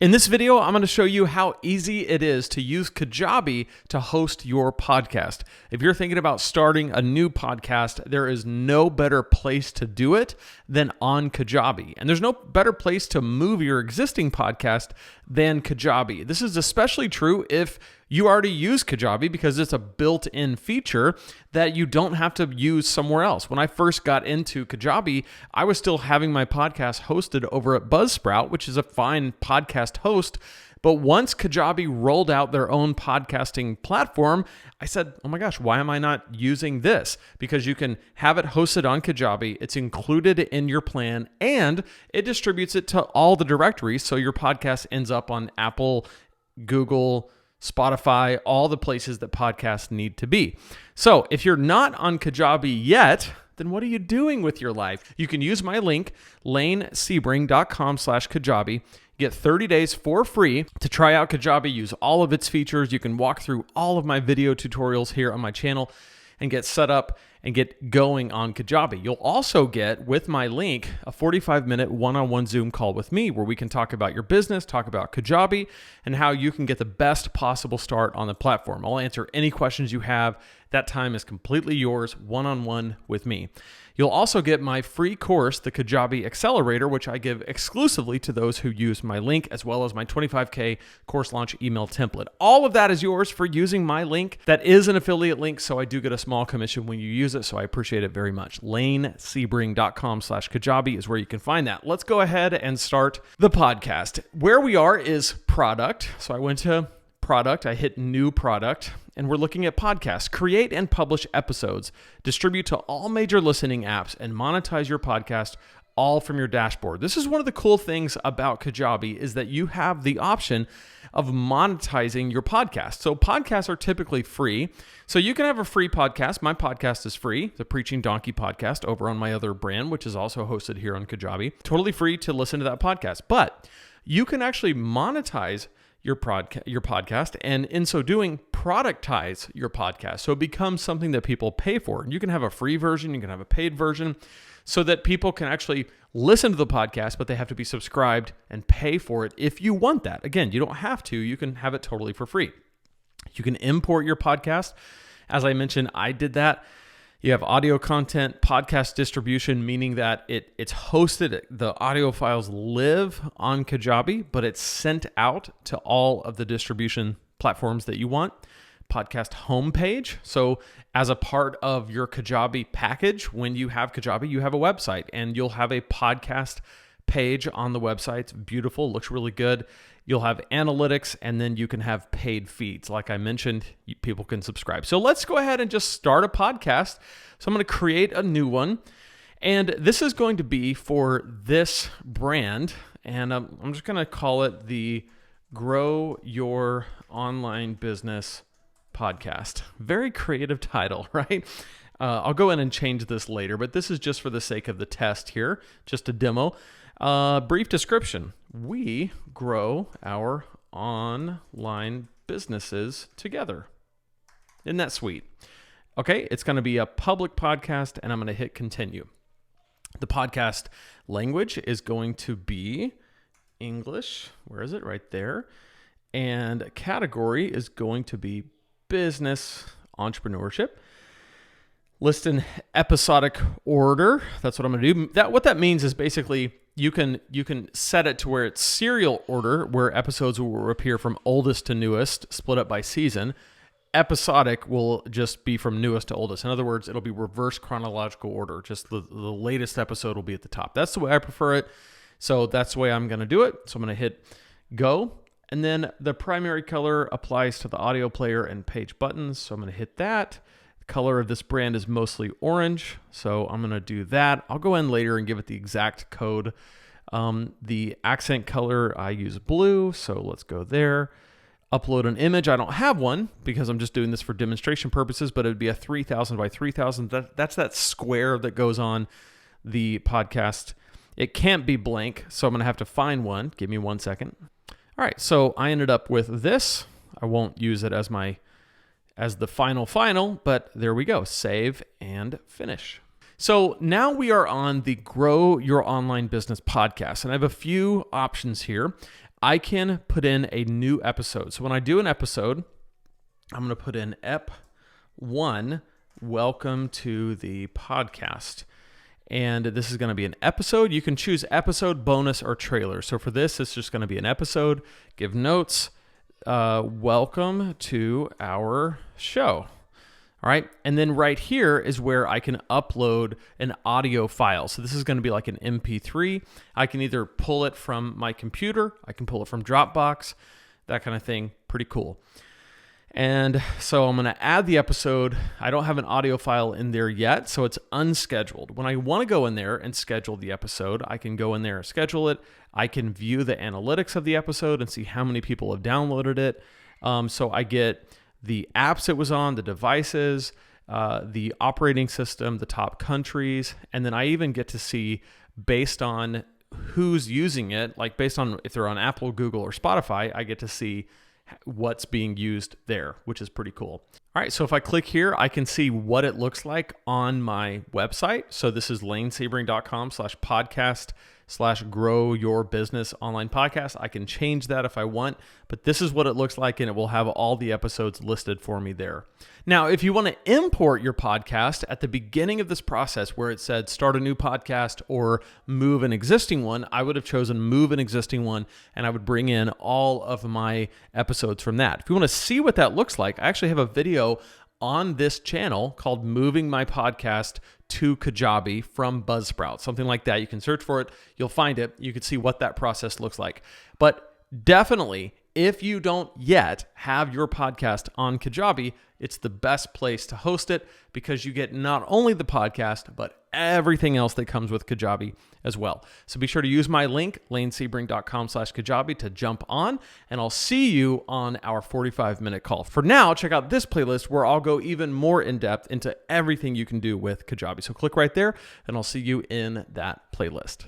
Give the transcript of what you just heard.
In this video, I'm going to show you how easy it is to use Kajabi to host your podcast. If you're thinking about starting a new podcast, there is no better place to do it than on Kajabi. And there's no better place to move your existing podcast than Kajabi. This is especially true if you already use Kajabi because it's a built-in feature that you don't have to use somewhere else. When I first got into Kajabi, I was still having my podcast hosted over at Buzzsprout, which is a fine podcast host. But once Kajabi rolled out their own podcasting platform, I said, oh my gosh, why am I not using this? Because you can have it hosted on Kajabi, it's included in your plan, and it distributes it to all the directories, so your podcast ends up on Apple, Google, Spotify, all the places that podcasts need to be. So if you're not on Kajabi yet, then what are you doing with your life? You can use my link, lanesebring.com/Kajabi. Get 30 days for free to try out Kajabi, use all of its features. You can walk through all of my video tutorials here on my channel and get set up and get going on Kajabi. You'll also get, with my link, a 45-minute one-on-one Zoom call with me where we can talk about your business, talk about Kajabi, and how you can get the best possible start on the platform. I'll answer any questions you have. That time is completely yours, one-on-one with me. You'll also get my free course, the Kajabi Accelerator, which I give exclusively to those who use my link, as well as my 25K course launch email template. All of that is yours for using my link. That is an affiliate link, so I do get a small commission when you use it, so I appreciate it very much. lanesebring.com/Kajabi is where you can find that. Let's go ahead and start the podcast. Where we are is product. So I went to product, I hit new product, and we're looking at podcasts. Create and publish episodes, distribute to all major listening apps, and monetize your podcast all from your dashboard. This is one of the cool things about Kajabi is that you have the option of monetizing your podcast. So podcasts are typically free. So you can have a free podcast. My podcast is free, the Preaching Donkey podcast over on my other brand, which is also hosted here on Kajabi. Totally free to listen to that podcast. But you can actually monetize your podcast, and in so doing, productize your podcast. So it becomes something that people pay for. You can have a free version, you can have a paid version, so that people can actually listen to the podcast, but they have to be subscribed and pay for it if you want that. Again, you don't have to. You can have it totally for free. You can import your podcast. As I mentioned, I did that. You have audio content, podcast distribution, meaning that it's hosted, the audio files live on Kajabi, but it's sent out to all of the distribution platforms that you want. Podcast homepage. So as a part of your Kajabi package, when you have Kajabi, you have a website and you'll have a podcast page on the website. It's beautiful, looks really good. You'll have analytics, and then you can have paid feeds. Like I mentioned, people can subscribe. So let's go ahead and just start a podcast. So I'm going to create a new one, and this is going to be for this brand, and I'm just going to call it the Grow Your Online Business Podcast. Very creative title, right? I'll go in and change this later, but this is just for the sake of the test here, just a demo. Brief description. We grow our online businesses together. Isn't that sweet? Okay, it's going to be a public podcast, and I'm going to hit continue. The podcast language is going to be English. Where is it? Right there. And category is going to be business entrepreneurship. List in episodic order. That's what I'm going to do. What that means is basically you can set it to where it's serial order, where episodes will appear from oldest to newest, split up by season. Episodic will just be from newest to oldest. In other words, it'll be reverse chronological order. Just the latest episode will be at the top. That's the way I prefer it. So that's the way I'm going to do it. So I'm going to hit go. And then the primary color applies to the audio player and page buttons. So I'm going to hit that. The color of this brand is mostly orange. So I'm going to do that. I'll go in later and give it the exact code. The accent color, I use blue. So let's go there. Upload an image. I don't have one because I'm just doing this for demonstration purposes, but it would be a 3000 by 3000. That's that square that goes on the podcast. It can't be blank, so I'm going to have to find one. Give me 1 second. All right, so I ended up with this. I won't use it as the final, but there we go. Save and finish. So now we are on the Grow Your Online Business podcast, and I have a few options here. I can put in a new episode. So when I do an episode, I'm going to put in Ep 1, welcome to the podcast. And this is going to be an episode. You can choose episode, bonus, or trailer. So for this, it's just going to be an episode. Give notes. Welcome to our show. All right. And then right here is where I can upload an audio file. So this is going to be like an MP3. I can either pull it from my computer. I can pull it from Dropbox, that kind of thing. Pretty cool. And so I'm going to add the episode. I don't have an audio file in there yet, so it's unscheduled. When I want to go in there and schedule the episode, I can go in there and schedule it. I can view the analytics of the episode and see how many people have downloaded it. So I get the apps it was on, the devices, the operating system, the top countries, and then I even get to see based on who's using it, like based on if they're on Apple, Google, or Spotify, I get to see what's being used there, which is pretty cool. All right, so if I click here, I can see what it looks like on my website. So this is lanesebring.com/podcast/grow your business online podcast. I can change that if I want, but this is what it looks like, and it will have all the episodes listed for me there. Now, if you want to import your podcast at the beginning of this process where it said start a new podcast or move an existing one, I would have chosen move an existing one, and I would bring in all of my episodes from that. If you want to see what that looks like, I actually have a video on this channel called Moving My Podcast to Kajabi from Buzzsprout, something like that. You can search for it. You'll find it. You can see what that process looks like. But definitely, if you don't yet have your podcast on Kajabi, it's the best place to host it because you get not only the podcast, but everything else that comes with Kajabi as well. So be sure to use my link, lanesebring.com/Kajabi, to jump on, and I'll see you on our 45-minute call. For now, check out this playlist where I'll go even more in depth into everything you can do with Kajabi. So click right there, and I'll see you in that playlist.